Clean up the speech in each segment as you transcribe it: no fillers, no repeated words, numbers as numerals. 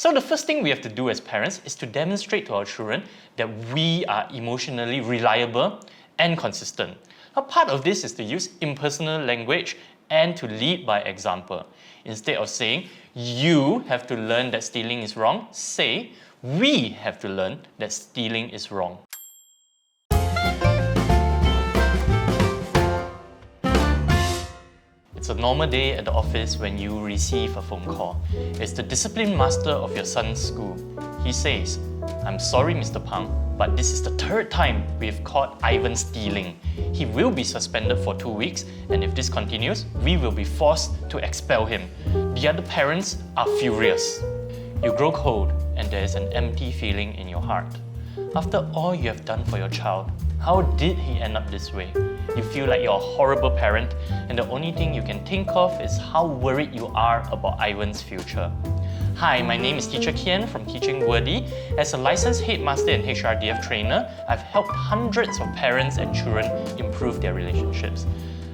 So the first thing we have to do as parents is to demonstrate to our children that we are emotionally reliable and consistent. Now, part of this is to use impersonal language and to lead by example. Instead of saying, you have to learn that stealing is wrong, say, we have to learn that stealing is wrong. It's a normal day at the office when you receive a phone call. It's the discipline master of your son's school. He says, "I'm sorry, Mr. Pang, but this is the third time we've caught Ivan stealing. He will be suspended for 2 weeks, and if this continues, we will be forced to expel him." The other parents are furious. You grow cold, and there is an empty feeling in your heart. After all you have done for your child, how did he end up this way? You feel like you're a horrible parent, and the only thing you can think of is how worried you are about Ivan's future. Hi, my name is Teacher Kean from Teaching Worthy. As a licensed headmaster and HRDF trainer, I've helped hundreds of parents and children improve their relationships.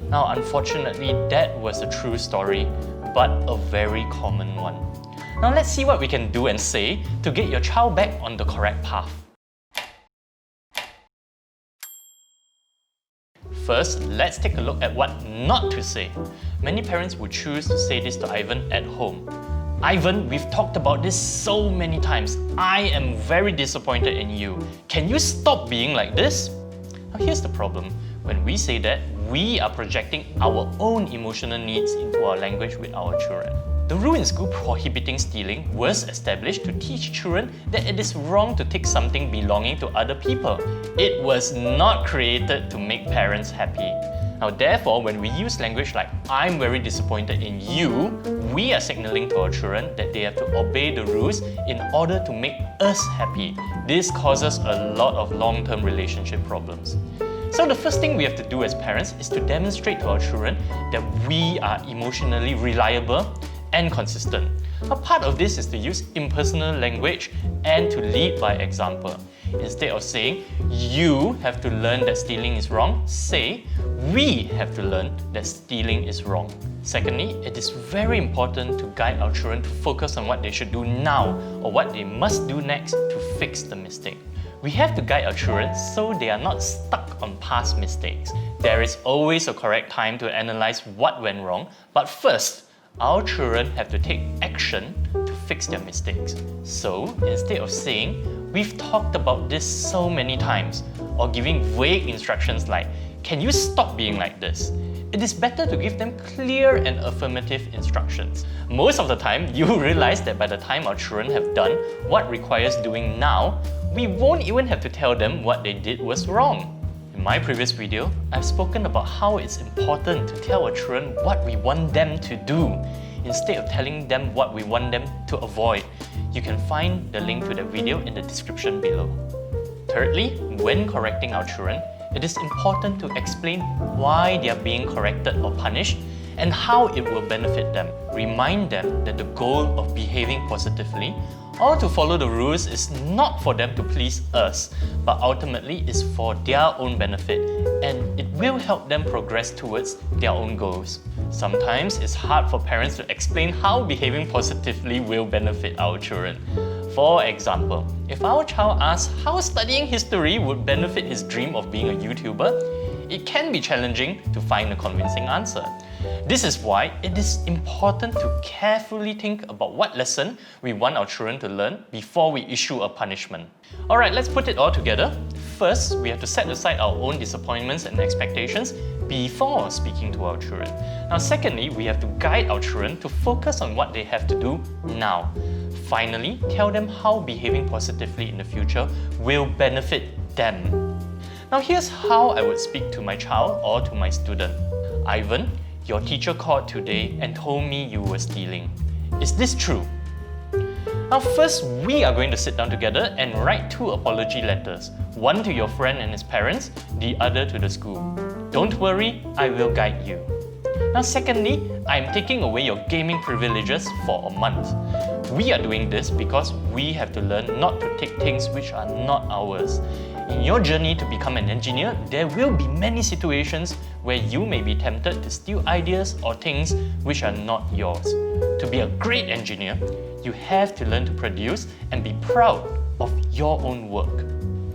Now, unfortunately, that was a true story, but a very common one. Now, let's see what we can do and say to get your child back on the correct path. First, let's take a look at what not to say. Many parents would choose to say this to Ivan at home. "Ivan, we've talked about this so many times. I am very disappointed in you. Can you stop being like this?" Now here's the problem. When we say that, we are projecting our own emotional needs into our language with our children. The rule in school prohibiting stealing was established to teach children that it is wrong to take something belonging to other people. It was not created to make parents happy. Now therefore, when we use language like "I'm very disappointed in you," we are signaling to our children that they have to obey the rules in order to make us happy. This causes a lot of long-term relationship problems. So the first thing we have to do as parents is to demonstrate to our children that we are emotionally reliable and consistent. A part of this is to use impersonal language and to lead by example. Instead of saying, "You have to learn that stealing is wrong," say, "We have to learn that stealing is wrong." Secondly, it is very important to guide our children to focus on what they should do now or what they must do next to fix the mistake. We have to guide our children so they are not stuck on past mistakes. There is always a correct time to analyze what went wrong, but first, our children have to take action to fix their mistakes. So, instead of saying, "We've talked about this so many times," or giving vague instructions like, "Can you stop being like this?" it is better to give them clear and affirmative instructions. Most of the time, you will realize that by the time our children have done what requires doing now, we won't even have to tell them what they did was wrong. In my previous video, I've spoken about how it's important to tell our children what we want them to do, instead of telling them what we want them to avoid. You can find the link to that video in the description below. Thirdly, when correcting our children, it is important to explain why they are being corrected or punished and how it will benefit them. Remind them that the goal of behaving positively or to follow the rules is not for them to please us, but ultimately is for their own benefit, and it will help them progress towards their own goals. Sometimes it's hard for parents to explain how behaving positively will benefit our children. For example, if our child asks how studying history would benefit his dream of being a YouTuber, it can be challenging to find a convincing answer. This is why it is important to carefully think about what lesson we want our children to learn before we issue a punishment. Alright, let's put it all together. First, we have to set aside our own disappointments and expectations before speaking to our children. Now secondly, we have to guide our children to focus on what they have to do now. Finally, tell them how behaving positively in the future will benefit them. Now here's how I would speak to my child or to my student. "Ivan, your teacher called today and told me you were stealing. Is this true?" Now first, we are going to sit down together and write 2 apology letters. One to your friend and his parents, the other to the school. Don't worry, I will guide you. Now secondly, I am taking away your gaming privileges for a month. We are doing this because we have to learn not to take things which are not ours. In your journey to become an engineer, there will be many situations where you may be tempted to steal ideas or things which are not yours. To be a great engineer, You have to learn to produce and be proud of your own work.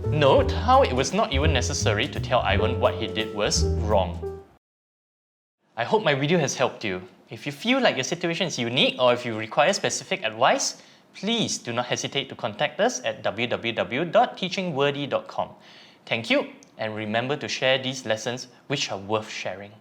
Note how it was not even necessary to tell Ivan what he did was wrong. I hope my video has helped you. If you feel like your situation is unique or if you require specific advice, please do not hesitate to contact us at www.teachingwordy.com. Thank you, and remember to share these lessons which are worth sharing.